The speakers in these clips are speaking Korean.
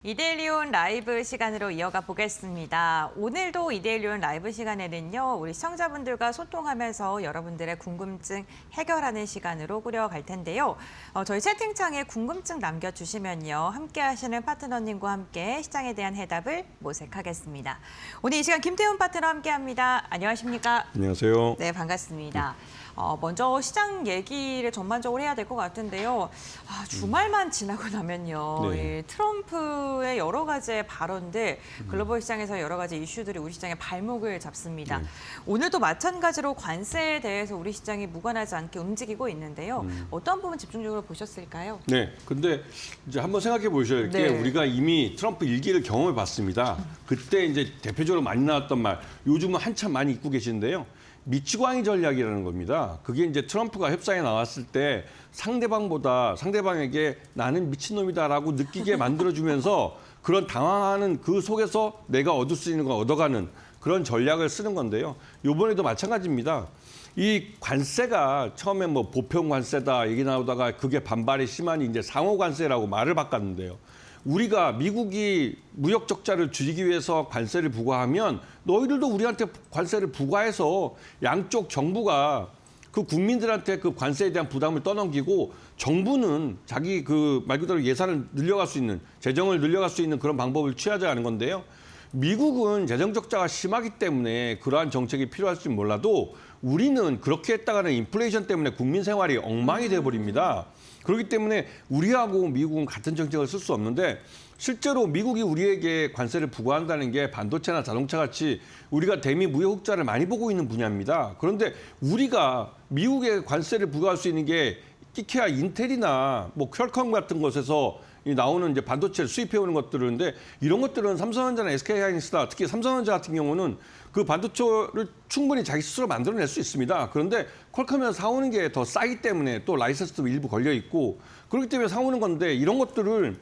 이데일리온 라이브 시간으로 이어가 보겠습니다. 오늘도 이데일리온 라이브 시간에는요, 우리 시청자분들과 소통하면서 여러분들의 궁금증 해결하는 시간으로 꾸려갈 텐데요. 저희 채팅창에 궁금증 남겨주시면요, 함께 하시는 파트너님과 함께 시장에 대한 해답을 모색하겠습니다. 오늘 이 시간 김태훈 파트너 함께합니다. 안녕하십니까? 안녕하세요. 네, 반갑습니다. 먼저 시장 얘기를 전반적으로 해야 될 것 같은데요. 주말만 지나고 나면요. 네. 이 트럼프의 여러 가지의 발언들, 글로벌 시장에서 여러 가지 이슈들이 우리 시장의 발목을 잡습니다. 네. 오늘도 마찬가지로 관세에 대해서 우리 시장이 무관하지 않게 움직이고 있는데요. 어떤 부분 집중적으로 보셨을까요? 네, 근데 이제 한번 생각해 보셔야 할 게 네. 우리가 이미 트럼프 일기를 경험해 봤습니다. 그때 이제 대표적으로 많이 나왔던 말, 요즘은 한참 많이 잊고 계시는데요. 미치광이 전략이라는 겁니다. 그게 이제 트럼프가 협상에 나왔을 때 상대방에게 나는 미친놈이다라고 느끼게 만들어주면서 그런 당황하는 그 속에서 내가 얻을 수 있는 걸 얻어가는 그런 전략을 쓰는 건데요. 이번에도 마찬가지입니다. 이 관세가 처음에 뭐 보편 관세다 얘기 나오다가 그게 반발이 심하니 이제 상호 관세라고 말을 바꿨는데요. 우리가 미국이 무역 적자를 줄이기 위해서 관세를 부과하면 너희들도 우리한테 관세를 부과해서 양쪽 정부가 그 국민들한테 그 관세에 대한 부담을 떠넘기고 정부는 자기 그 말 그대로 예산을 늘려갈 수 있는 재정을 늘려갈 수 있는 그런 방법을 취하자는 건데요. 미국은 재정 적자가 심하기 때문에 그러한 정책이 필요할지 몰라도 우리는 그렇게 했다가는 인플레이션 때문에 국민 생활이 엉망이 돼버립니다. 그렇기 때문에 우리하고 미국은 같은 정책을 쓸 수 없는데 실제로 미국이 우리에게 관세를 부과한다는 게 반도체나 자동차 같이 우리가 대미 무역 흑자를 많이 보고 있는 분야입니다. 그런데 우리가 미국에 관세를 부과할 수 있는 게 끼케야 인텔이나 뭐 퀄컴 같은 곳에서 나오는 이제 반도체를 수입해 오는 것들인데 이런 것들은 삼성전자나 SK하이닉스나 특히 삼성전자 같은 경우는 그 반도체를 충분히 자기 스스로 만들어낼 수 있습니다. 그런데 퀄컴에서 사오는 게 더 싸기 때문에 또 라이선스도 일부 걸려 있고 그렇기 때문에 사오는 건데 이런 것들을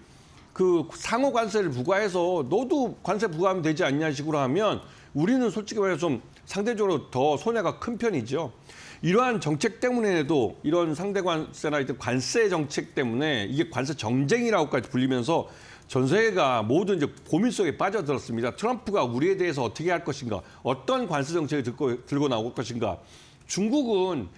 그 상호 관세를 부과해서 너도 관세 부과하면 되지 않냐 식으로 하면 우리는 솔직히 말해서 좀 상대적으로 더 손해가 큰 편이죠. 이러한 정책 때문에도 이런 상대 관세나 관세 정책 때문에 이게 관세 정쟁이라고까지 불리면서 전 세계가 모두 이제 고민 속에 빠져들었습니다. 트럼프가 우리에 대해서 어떻게 할 것인가, 어떤 관세 정책을 들고 나올 것인가. 중국은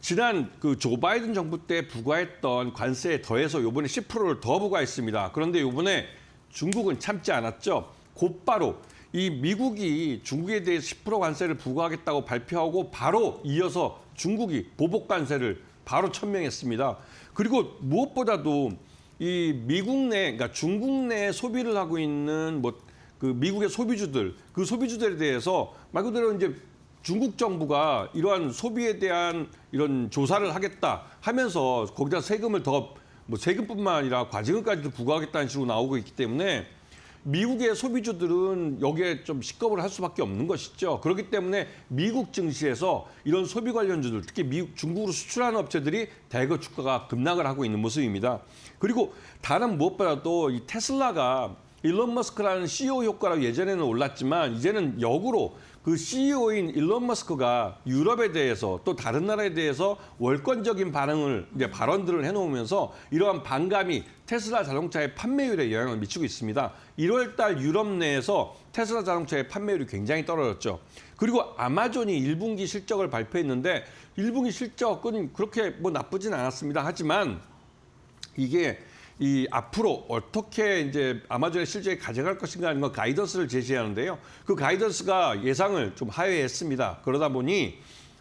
지난 그 조 바이든 정부 때 부과했던 관세에 더해서 이번에 10%를 더 부과했습니다. 그런데 이번에 중국은 참지 않았죠. 곧바로 이 미국이 중국에 대해 10% 관세를 부과하겠다고 발표하고 바로 이어서 중국이 보복 관세를 바로 천명했습니다. 그리고 무엇보다도 이 미국 내, 그러니까 중국 내 소비를 하고 있는 뭐 그 미국의 소비주들, 그 소비주들에 대해서 말 그대로 이제 중국 정부가 이러한 소비에 대한 이런 조사를 하겠다 하면서 거기다 세금을 더 뭐 세금뿐만 아니라 과징금까지도 부과하겠다는 식으로 나오고 있기 때문에 미국의 소비주들은 여기에 좀 식겁을 할 수밖에 없는 것이죠. 그렇기 때문에 미국 증시에서 이런 소비 관련주들, 특히 중국으로 수출하는 업체들이 대거 주가가 급락을 하고 있는 모습입니다. 그리고 다른 무엇보다도 이 테슬라가 일론 머스크라는 CEO 효과로 예전에는 올랐지만 이제는 역으로 그 CEO인 일론 머스크가 유럽에 대해서 또 다른 나라에 대해서 월권적인 발언들을 해놓으면서 이러한 반감이 테슬라 자동차의 판매율에 영향을 미치고 있습니다. 1월 달 유럽 내에서 테슬라 자동차의 판매율이 굉장히 떨어졌죠. 그리고 아마존이 1분기 실적을 발표했는데 1분기 실적은 그렇게 뭐 나쁘진 않았습니다. 하지만 이게 이 앞으로 어떻게 이제 아마존의 실적이 가져갈 것인가 하는 거 가이던스를 제시하는데요. 그 가이던스가 예상을 좀 하회했습니다. 그러다 보니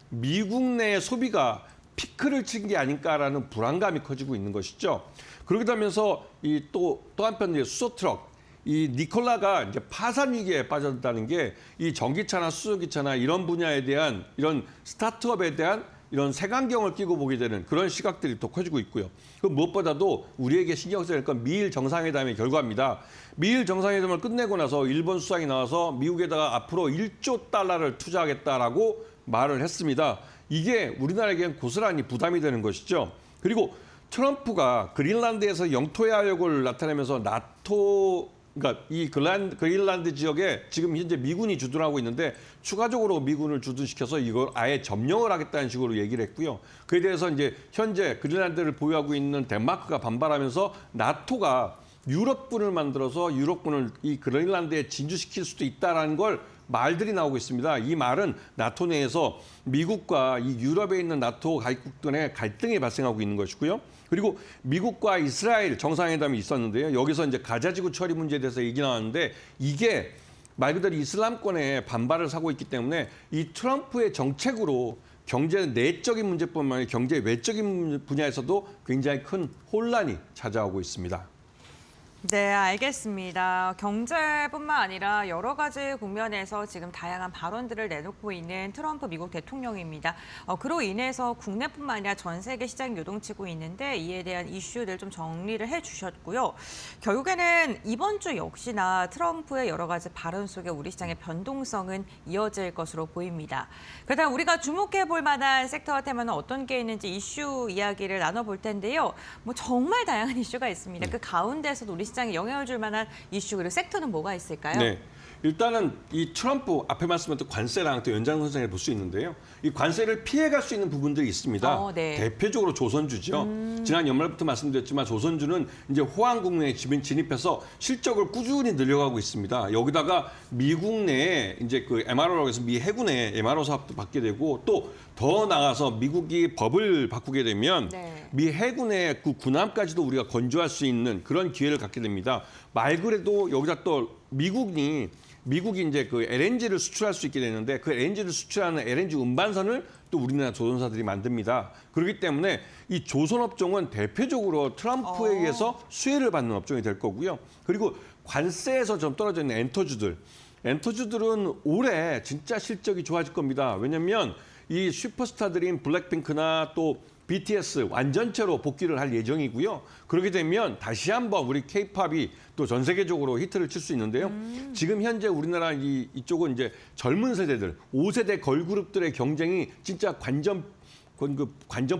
미국 내 소비가 피크를 친 게 아닐까라는 불안감이 커지고 있는 것이죠. 그러게 하면서 이 또 한편 이제 수소 트럭 이 니콜라가 이제 파산 위기에 빠졌다는 게 이 전기차나 수소기차나 이런 분야에 대한 이런 스타트업에 대한 이런 색안경을 끼고 보게 되는 그런 시각들이 더 커지고 있고요. 그 무엇보다도 우리에게 신경 써야 할 건 미일 정상회담의 결과입니다. 미일 정상회담을 끝내고 나서 일본 수상이 나와서 미국에다가 앞으로 1조 달러를 투자하겠다라고 말을 했습니다. 이게 우리나라에겐 고스란히 부담이 되는 것이죠. 그리고 트럼프가 그린란드에서 영토의 하역을 나타내면서 나토 그러니까 이 그린란드 지역에 지금 현재 미군이 주둔하고 있는데 추가적으로 미군을 주둔시켜서 이걸 아예 점령을 하겠다는 식으로 얘기를 했고요. 그에 대해서 이제 현재 그린란드를 보유하고 있는 덴마크가 반발하면서 나토가 유럽군을 만들어서 유럽군을 이 그린란드에 진주시킬 수도 있다라는 걸 말들이 나오고 있습니다. 이 말은 나토 내에서 미국과 이 유럽에 있는 나토 가입국 간의 갈등이 발생하고 있는 것이고요. 그리고 미국과 이스라엘 정상회담이 있었는데요. 여기서 이제 가자지구 처리 문제에 대해서 얘기 나왔는데 이게 말 그대로 이슬람권의 반발을 사고 있기 때문에 이 트럼프의 정책으로 경제 내적인 문제뿐만 아니라 경제 외적인 분야에서도 굉장히 큰 혼란이 찾아오고 있습니다. 네, 알겠습니다. 경제뿐만 아니라 여러 가지 국면에서 지금 다양한 발언들을 내놓고 있는 트럼프 미국 대통령입니다. 그로 인해서 국내뿐만 아니라 전 세계 시장이 요동치고 있는데 이에 대한 이슈들 좀 정리를 해주셨고요. 결국에는 이번 주 역시나 트럼프의 여러 가지 발언 속에 우리 시장의 변동성은 이어질 것으로 보입니다. 그렇다면 우리가 주목해 볼 만한 섹터와 테마는 어떤 게 있는지 이슈 이야기를 나눠볼 텐데요. 뭐 정말 다양한 이슈가 있습니다. 그 가운데서도 우리 시장에 영향을 줄 만한 이슈 그리고 섹터는 뭐가 있을까요? 네. 일단은 이 트럼프 앞에 말씀드렸던 관세랑 또 연장선상에 볼 수 있는데요. 이 관세를 피해갈 수 있는 부분들이 있습니다. 네. 대표적으로 조선주죠. 지난 연말부터 말씀드렸지만 조선주는 이제 호황국내에 진입해서 실적을 꾸준히 늘려가고 있습니다. 여기다가 미국 내에 이제 그 MRO라고 해서 미 해군의 MRO 사업도 받게 되고 또 더 나가서 미국이 법을 바꾸게 되면 네. 미 해군의 그 군함까지도 우리가 건조할 수 있는 그런 기회를 갖게 됩니다. 말 그래도 여기다 또 미국이 이제 그 LNG를 수출할 수 있게 되는데 그 LNG를 수출하는 LNG 운반선을 또 우리나라 조선사들이 만듭니다. 그렇기 때문에 이 조선업종은 대표적으로 트럼프에 의해서 수혜를 받는 업종이 될 거고요. 그리고 관세에서 좀 떨어져 있는 엔터주들은 올해 진짜 실적이 좋아질 겁니다. 왜냐하면 이 슈퍼스타들인 블랙핑크나 또 BTS 완전체로 복귀를 할 예정이고요. 그렇게 되면 다시 한번 우리 K-팝이 또 전 세계적으로 히트를 칠 수 있는데요. 지금 현재 우리나라 이쪽은 이제 젊은 세대들, 5세대 걸그룹들의 경쟁이 진짜 관전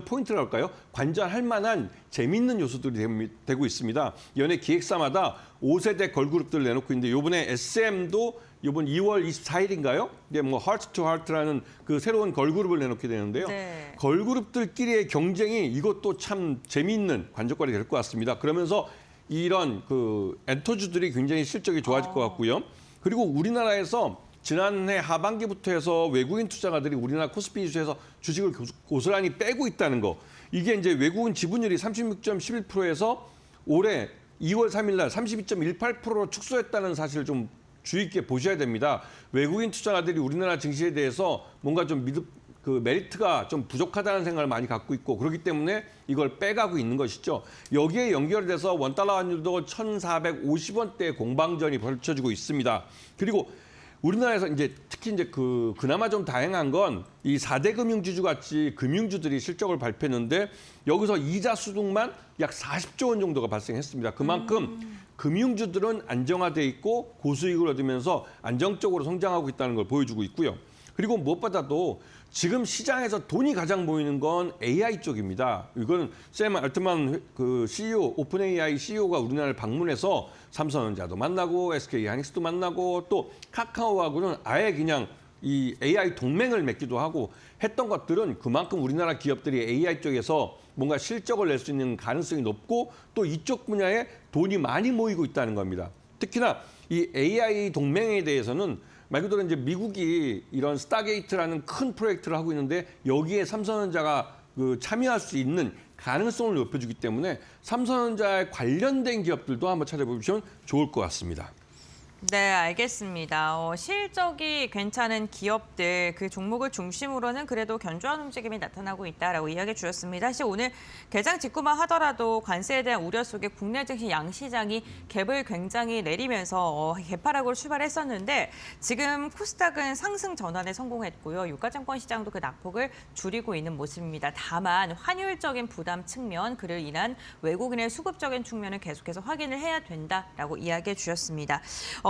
포인트라고 할까요? 관전할 만한 재미있는 요소들이 되고 있습니다. 연예 기획사마다 5세대 걸그룹들을 내놓고 있는데 이번에 SM도 이번 2월 24일인가요? 이게 뭐 Heart to Heart라는 그 새로운 걸그룹을 내놓게 되는데요. 네. 걸그룹들끼리의 경쟁이 이것도 참 재미있는 관전거리 될 것 같습니다. 그러면서 이런 그 엔터주들이 굉장히 실적이 좋아질 것 같고요. 그리고 우리나라에서 지난해 하반기부터 해서 외국인 투자가들이 우리나라 코스피 지수에서 주식을 고스란히 빼고 있다는 거. 이게 이제 외국인 지분율이 36.11%에서 올해 2월 3일 날 32.18%로 축소했다는 사실을 좀 주의 있게 보셔야 됩니다. 외국인 투자가들이 우리나라 증시에 대해서 뭔가 좀 메리트가 좀 부족하다는 생각을 많이 갖고 있고 그렇기 때문에 이걸 빼가고 있는 것이죠. 여기에 연결돼서 원달러 환율도 1,450원대 공방전이 벌쳐지고 있습니다. 그리고 우리나라에서 이제 특히 이제 그나마 좀 다양한 건 이 4대 금융지주 같이 금융주들이 실적을 발표했는데 여기서 이자 수득만 약 40조 원 정도가 발생했습니다. 그만큼 금융주들은 안정화돼 있고 고수익을 얻으면서 안정적으로 성장하고 있다는 걸 보여주고 있고요. 그리고 무엇보다도 지금 시장에서 돈이 가장 모이는 건 AI 쪽입니다. 이거는 샘 알트만 그 CEO, 오픈 AI CEO가 우리나라를 방문해서 삼성전자도 만나고 SK 하이닉스도 만나고 또 카카오하고는 아예 그냥 이 AI 동맹을 맺기도 하고 했던 것들은 그만큼 우리나라 기업들이 AI 쪽에서 뭔가 실적을 낼 수 있는 가능성이 높고 또 이쪽 분야에 돈이 많이 모이고 있다는 겁니다. 특히나 이 AI 동맹에 대해서는 말 그대로 이제 미국이 이런 스타게이트라는 큰 프로젝트를 하고 있는데 여기에 삼성전자가 참여할 수 있는 가능성을 높여주기 때문에 삼성전자에 관련된 기업들도 한번 찾아보시면 좋을 것 같습니다. 네, 알겠습니다. 실적이 괜찮은 기업들, 그 종목을 중심으로는 그래도 견조한 움직임이 나타나고 있다라고 이야기해 주셨습니다. 사실 오늘 개장 직후만 하더라도 관세에 대한 우려 속에 국내 증시 양시장이 갭을 굉장히 내리면서 개파락으로 출발했었는데 지금 코스닥은 상승 전환에 성공했고요. 유가증권 시장도 그 낙폭을 줄이고 있는 모습입니다. 다만 환율적인 부담 측면, 그를 인한 외국인의 수급적인 측면을 계속해서 확인을 해야 된다라고 이야기해 주셨습니다.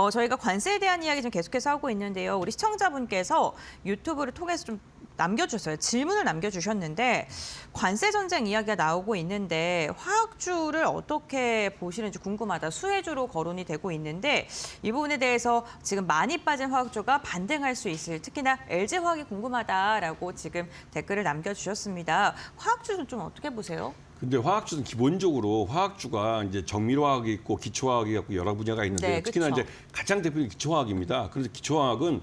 저희가 관세에 대한 이야기 좀 계속해서 하고 있는데요. 우리 시청자분께서 유튜브를 통해서 좀 남겨주셨어요. 질문을 남겨주셨는데 관세 전쟁 이야기가 나오고 있는데 화학주를 어떻게 보시는지 궁금하다. 수혜주로 거론이 되고 있는데 이 부분에 대해서 지금 많이 빠진 화학주가 반등할 수 있을 특히나 LG화학이 궁금하다라고 지금 댓글을 남겨주셨습니다. 화학주는 좀 어떻게 보세요? 근데 화학주는 기본적으로 화학주가 이제 정밀화학이 있고 기초화학이 있고 여러 분야가 있는데 네, 특히나 그쵸. 이제 가장 대표적인 기초화학입니다. 그래서 기초화학은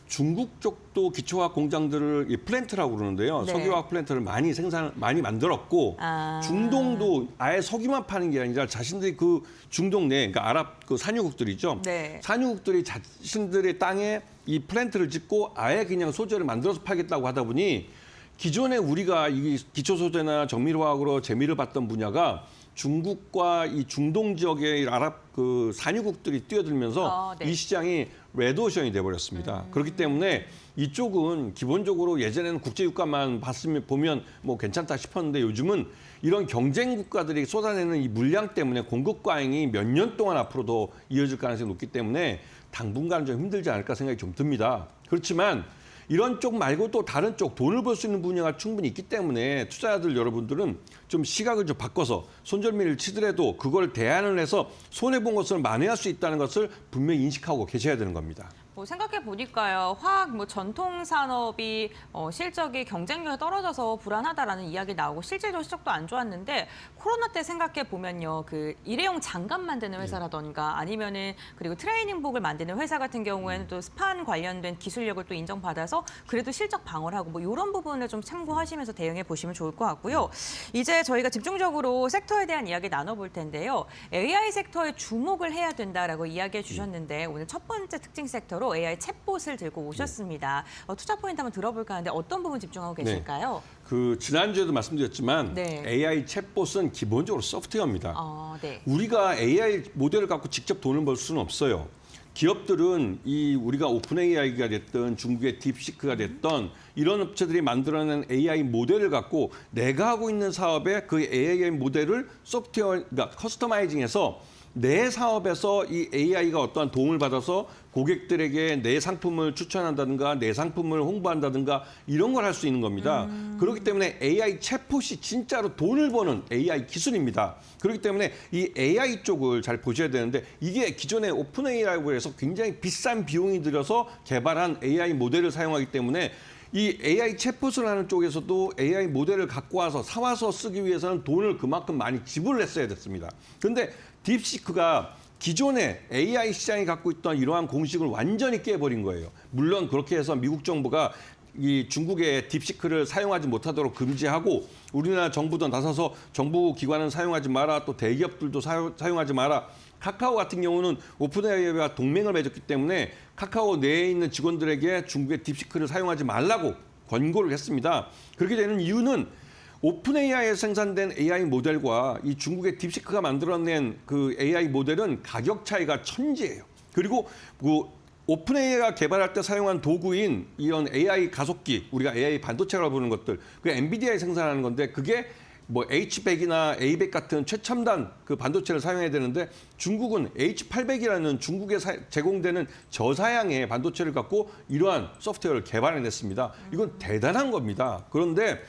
중국 쪽도 기초화학 공장들을 이 플랜트라고 그러는데요. 네. 석유화학 플랜트를 많이 만들었고 아. 중동도 아예 석유만 파는 게 아니라 자신들이 그 중동 내 그러니까 아랍 그 산유국들이죠. 네. 산유국들이 자신들의 땅에 이 플랜트를 짓고 아예 그냥 소재를 만들어서 팔겠다고 하다 보니 기존에 우리가 이 기초 소재나 정밀화학으로 재미를 봤던 분야가 중국과 이 중동 지역의 아랍 그 산유국들이 뛰어들면서 네. 이 시장이 레드오션이 돼버렸습니다. 그렇기 때문에 이쪽은 기본적으로 예전에는 국제유가만 보면 뭐 괜찮다 싶었는데 요즘은 이런 경쟁 국가들이 쏟아내는 이 물량 때문에 공급 과잉이 몇 년 동안 앞으로도 이어질 가능성이 높기 때문에 당분간은 좀 힘들지 않을까 생각이 좀 듭니다. 그렇지만 이런 쪽 말고 또 다른 쪽 돈을 벌 수 있는 분야가 충분히 있기 때문에 투자자들 여러분들은 좀 시각을 좀 바꿔서 손절미를 치더라도 그걸 대안을 해서 손해본 것을 만회할 수 있다는 것을 분명히 인식하고 계셔야 되는 겁니다. 뭐 생각해 보니까요, 화학 뭐 전통 산업이 실적이 경쟁력이 떨어져서 불안하다라는 이야기 나오고 실제로 실적도 안 좋았는데 코로나 때 생각해 보면요, 그 일회용 장갑 만드는 회사라던가 아니면은 그리고 트레이닝복을 만드는 회사 같은 경우에는 또 스판 관련된 기술력을 또 인정받아서 그래도 실적 방어를 하고 뭐 이런 부분을 좀 참고하시면서 대응해 보시면 좋을 것 같고요. 이제 저희가 집중적으로 섹터에 대한 이야기 나눠볼 텐데요, AI 섹터에 주목을 해야 된다라고 이야기해 주셨는데 오늘 첫 번째 특징 섹터로 AI 챗봇을 들고 오셨습니다. 투자 포인트 한번 들어볼까 하는데 어떤 부분 집중하고 계실까요? 그 지난주에도 말씀드렸지만 네. AI 챗봇은 기본적으로 소프트웨어입니다. 네. 우리가 AI 모델을 갖고 직접 돈을 벌 수는 없어요. 기업들은 우리가 오픈 AI가 됐든 중국의 딥시크가 됐던 이런 업체들이 만들어낸 AI 모델을 갖고 내가 하고 있는 사업에 그 AI 모델을 그러니까 커스터마이징해서 내 사업에서 이 AI가 어떠한 도움을 받아서 고객들에게 내 상품을 추천한다든가 내 상품을 홍보한다든가 이런 걸 할 수 있는 겁니다. 그렇기 때문에 AI 챗봇이 진짜로 돈을 버는 AI 기술입니다. 그렇기 때문에 이 AI 쪽을 잘 보셔야 되는데 이게 기존의 오픈 AI라고 해서 굉장히 비싼 비용이 들여서 개발한 AI 모델을 사용하기 때문에 이 AI 챗봇을 하는 쪽에서도 AI 모델을 갖고 와서 사와서 쓰기 위해서는 돈을 그만큼 많이 지불을 했어야 됐습니다. 그런데 딥시크가 기존의 AI 시장이 갖고 있던 이러한 공식을 완전히 깨버린 거예요. 물론 그렇게 해서 미국 정부가 이 중국의 딥시크를 사용하지 못하도록 금지하고 우리나라 정부도 나서서 정부 기관은 사용하지 마라, 또 대기업들도 사용하지 마라. 카카오 같은 경우는 오픈 AI와 동맹을 맺었기 때문에 카카오 내에 있는 직원들에게 중국의 딥시크를 사용하지 말라고 권고를 했습니다. 그렇게 되는 이유는 오픈 AI에서 생산된 AI 모델과 이 중국의 딥시크가 만들어낸 그 AI 모델은 가격 차이가 천지예요. 그리고 그 오픈 AI가 개발할 때 사용한 도구인 이런 AI 가속기, 우리가 AI 반도체라고 부르는 것들, 그 엔비디아에 생산하는 건데 그게 뭐 H100이나 A100 같은 최첨단 그 반도체를 사용해야 되는데 중국은 H800이라는 중국에 제공되는 저사양의 반도체를 갖고 이러한 소프트웨어를 개발해냈습니다. 이건 대단한 겁니다. 그런데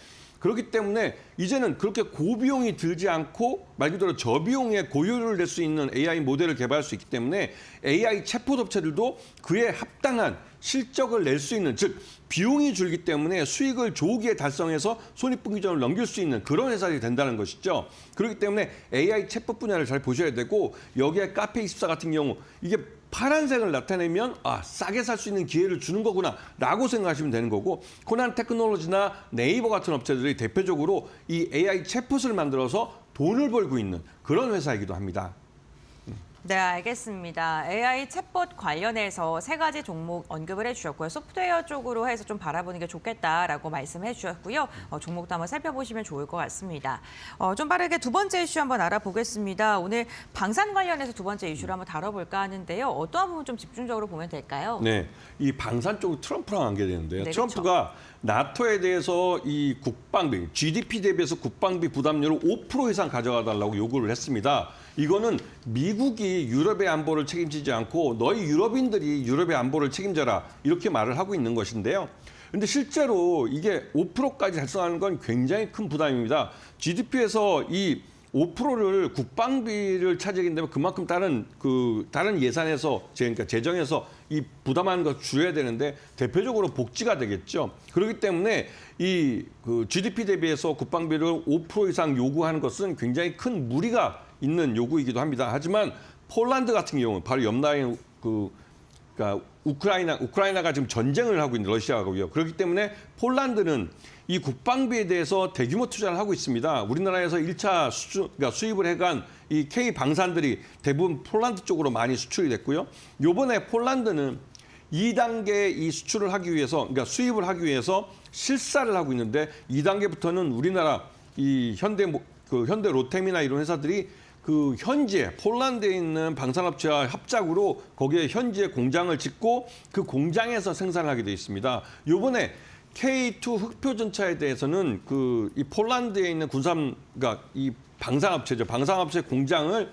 그렇기 때문에 이제는 그렇게 고비용이 들지 않고 말 그대로 저비용의 고효율을 낼 수 있는 AI 모델을 개발할 수 있기 때문에 AI 챗봇 업체들도 그에 합당한 실적을 낼 수 있는, 즉 비용이 줄기 때문에 수익을 조기에 달성해서 손익분기점을 넘길 수 있는 그런 회사들이 된다는 것이죠. 그렇기 때문에 AI 챗봇 분야를 잘 보셔야 되고 여기에 카페24 같은 경우 이게 파란색을 나타내면 싸게 살 수 있는 기회를 주는 거구나 라고 생각하시면 되는 거고 코난 테크놀로지나 네이버 같은 업체들이 대표적으로 이 AI 챗봇을 만들어서 돈을 벌고 있는 그런 회사이기도 합니다. 네, 알겠습니다. AI 챗봇 관련해서 세 가지 종목 언급을 해주셨고요. 소프트웨어 쪽으로 해서 좀 바라보는 게 좋겠다라고 말씀해 주셨고요. 종목도 한번 살펴보시면 좋을 것 같습니다. 좀 빠르게 두 번째 이슈 한번 알아보겠습니다. 오늘 방산 관련해서 두 번째 이슈를 한번 다뤄볼까 하는데요. 어떠한 부분 좀 집중적으로 보면 될까요? 네, 이 방산 쪽은 트럼프랑 관계되는데요. 네, 트럼프가 나토에 대해서 이 국방비, GDP 대비해서 국방비 부담률을 5% 이상 가져가달라고 요구를 했습니다. 이거는 미국이 유럽의 안보를 책임지지 않고 너희 유럽인들이 유럽의 안보를 책임져라 이렇게 말을 하고 있는 것인데요. 그런데 실제로 이게 5%까지 달성하는 건 굉장히 큰 부담입니다. GDP에서 이 5%를 국방비를 차지하게 되면 그만큼 다른 예산에서 그러니까 재정에서 이 부담하는 걸 줄여야 되는데 대표적으로 복지가 되겠죠. 그렇기 때문에 이 GDP 대비해서 국방비를 5% 이상 요구하는 것은 굉장히 큰 무리가 있는 요구이기도 합니다. 하지만 폴란드 같은 경우는 바로 옆 나라인 그러니까 우크라이나가 지금 전쟁을 하고 있는 러시아하고요. 그렇기 때문에 폴란드는 이 국방비에 대해서 대규모 투자를 하고 있습니다. 우리나라에서 1차 그러니까 수입을 해간 이 K 방산들이 대부분 폴란드 쪽으로 많이 수출이 됐고요. 요번에 폴란드는 2단계 이 수출을 하기 위해서, 그러니까 수입을 하기 위해서 실사를 하고 있는데 2단계부터는 우리나라 이 현대 로템이나 이런 회사들이 그 현지에 폴란드에 있는 방산업체와 합작으로 거기에 현지에 공장을 짓고 그 공장에서 생산을 하게 돼 있습니다. 요번에 K2 흑표 전차에 대해서는 이 폴란드에 있는 그러니까 이 방산업체죠. 방산업체 공장을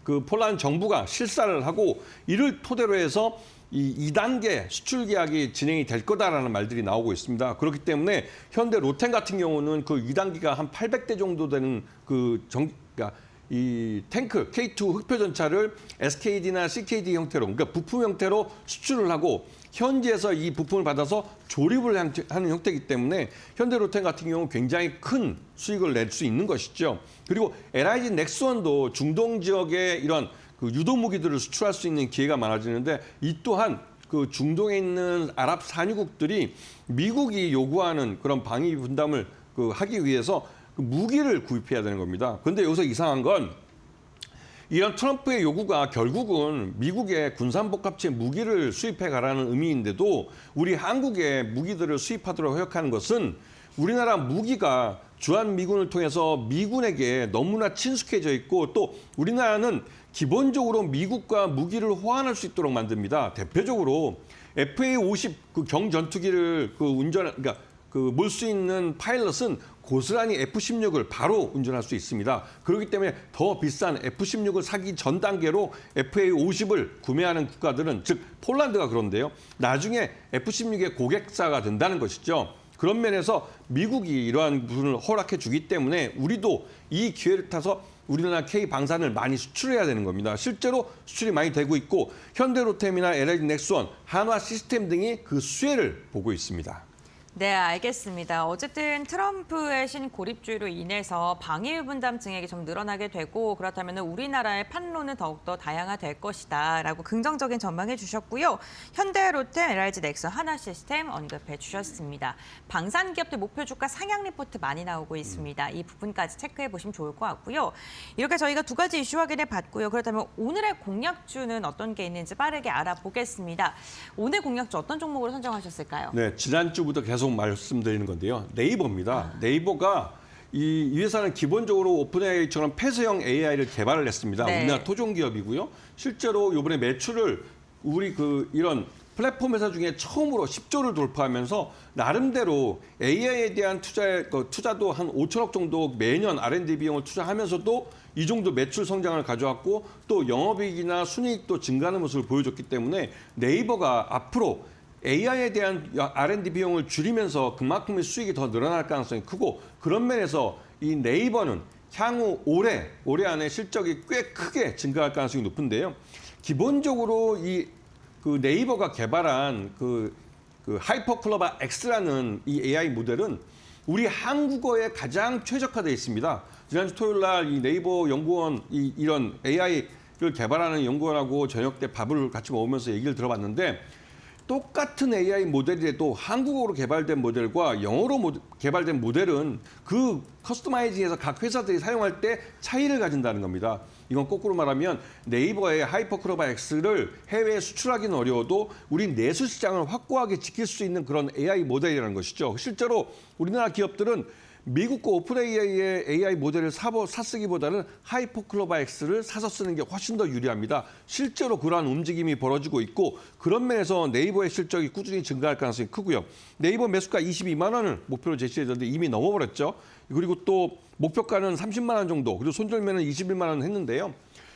그 폴란드 정부가 실사를 하고 이를 토대로 해서 이 2단계 수출 계약이 진행이 될 거다라는 말들이 나오고 있습니다. 그렇기 때문에 현대 로템 같은 경우는 그 2단계가 한 800대 정도 되는 그러니까 이 탱크 K2 흑표 전차를 SKD나 CKD 형태로, 그러니까 부품 형태로 수출을 하고 현지에서 이 부품을 받아서 조립을 하는 형태이기 때문에 현대로템 같은 경우 굉장히 큰 수익을 낼 수 있는 것이죠. 그리고 LIG 넥스원도 중동 지역에 이런 그 유도 무기들을 수출할 수 있는 기회가 많아지는데 이 또한 그 중동에 있는 아랍 산유국들이 미국이 요구하는 그런 방위 분담을 하기 위해서 그 무기를 구입해야 되는 겁니다. 그런데 여기서 이상한 건 이런 트럼프의 요구가 결국은 미국의 군산복합체 무기를 수입해 가라는 의미인데도 우리 한국의 무기들을 수입하도록 허용하는 것은 우리나라 무기가 주한미군을 통해서 미군에게 너무나 친숙해져 있고 또 우리나라는 기본적으로 미국과 무기를 호환할 수 있도록 만듭니다. 대표적으로 FA-50 그 경전투기를 그러니까 몰 수 있는 파일럿은 고스란히 F-16을 바로 운전할 수 있습니다. 그렇기 때문에 더 비싼 F-16을 사기 전 단계로 FA-50을 구매하는 국가들은 즉 폴란드가 그런데요. 나중에 F-16의 고객사가 된다는 것이죠. 그런 면에서 미국이 이러한 부분을 허락해 주기 때문에 우리도 이 기회를 타서 우리나라 K 방산을 많이 수출해야 되는 겁니다. 실제로 수출이 많이 되고 있고 현대로템이나 LIG 넥스원, 한화 시스템 등이 그 수혜를 보고 있습니다. 네, 알겠습니다. 어쨌든 트럼프의 신고립주의로 인해서 방위 분담 증액이 좀 늘어나게 되고 그렇다면 우리나라의 판로는 더욱더 다양화될 것이다라고 긍정적인 전망해 주셨고요. 현대로템, LIG 넥슨, 한화시스템 언급해 주셨습니다. 방산 기업들 목표 주가 상향 리포트 많이 나오고 있습니다. 이 부분까지 체크해 보시면 좋을 것 같고요. 이렇게 저희가 두 가지 이슈 확인해 봤고요. 그렇다면 오늘의 공략주는 어떤 게 있는지 빠르게 알아보겠습니다. 오늘 공략주 어떤 종목으로 선정하셨을까요? 네, 지난주부터 계속 말씀드리는 건데요. 네이버입니다. 네이버가 이 회사는 기본적으로 오픈AI처럼 폐쇄형 AI를 개발을 했습니다. 네. 우리나라 토종 기업이고요. 실제로 이번에 매출을 우리 이런 플랫폼 회사 중에 처음으로 10조를 돌파하면서 나름대로 AI에 대한 투자도 한 5천억 정도 매년 R&D 비용을 투자하면서도 이 정도 매출 성장을 가져왔고 또 영업이익이나 순이익도 증가하는 모습을 보여줬기 때문에 네이버가 앞으로 AI에 대한 R&D 비용을 줄이면서 그만큼의 수익이 더 늘어날 가능성이 크고 그런 면에서 이 네이버는 향후 올해 안에 실적이 꽤 크게 증가할 가능성이 높은데요. 기본적으로 그 네이버가 개발한 하이퍼클로바 X라는 이 AI 모델은 우리 한국어에 가장 최적화되어 있습니다. 지난주 토요일 날 이 네이버 연구원 이런 AI를 개발하는 연구원하고 저녁 때 밥을 같이 먹으면서 얘기를 들어봤는데 똑같은 AI 모델이라도 한국어로 개발된 모델과 영어로 개발된 모델은 그 커스터마이징해서 각 회사들이 사용할 때 차이를 가진다는 겁니다. 이건 거꾸로 말하면 네이버의 하이퍼클로바 X를 해외에 수출하기는 어려워도 우리 내수 시장을 확고하게 지킬 수 있는 그런 AI 모델이라는 것이죠. 실제로 우리나라 기업들은 미국과 오픈AI의 AI 모델을 사쓰기보다는 하이퍼클로바 X를 사서 쓰는 게 훨씬 더 유리합니다. 실제로 그러한 움직임이 벌어지고 있고 그런 면에서 네이버의 실적이 꾸준히 증가할 가능성이 크고요. 네이버 매수가 22만 원을 목표로 제시했는데 이미 넘어버렸죠. 그리고 또 목표가는 30만 원 정도, 그리고 손절매는 21만 원 했는데요.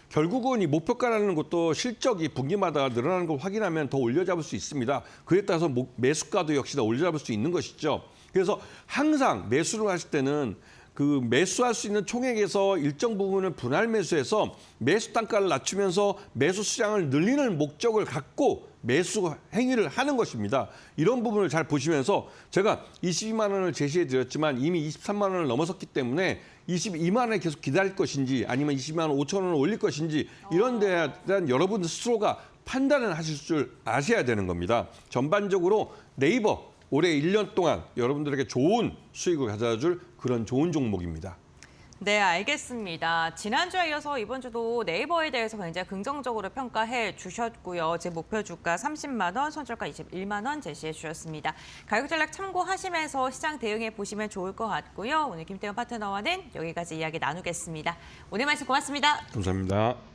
결국은 이 목표가라는 것도 실적이 분기마다 늘어나는 걸 확인하면 더 올려잡을 수 있습니다. 그에 따라서 매수가도 역시 더 올려잡을 수 있는 것이죠. 그래서 항상 매수를 하실 때는 그 매수할 수 있는 총액에서 일정 부분을 분할 매수해서 매수 단가를 낮추면서 매수 수량을 늘리는 목적을 갖고 매수 행위를 하는 것입니다. 이런 부분을 잘 보시면서 제가 22만 원을 제시해 드렸지만 이미 23만 원을 넘어섰기 때문에 22만 원에 계속 기다릴 것인지 아니면 22만 원 5천 원을 올릴 것인지 이런 데에 대한 여러분들 스스로가 판단을 하실 줄 아셔야 되는 겁니다. 전반적으로 네이버 올해 1년 동안 여러분들에게 좋은 수익을 가져다줄 그런 좋은 종목입니다. 네, 알겠습니다. 지난주에 이어서 이번 주도 네이버에 대해서 굉장히 긍정적으로 평가해 주셨고요. 제 목표 주가 30만 원, 손절가 21만 원 제시해 주셨습니다. 가격 전략 참고하시면서 시장 대응해 보시면 좋을 것 같고요. 오늘 김태현 파트너와는 여기까지 이야기 나누겠습니다. 오늘 말씀 고맙습니다. 감사합니다.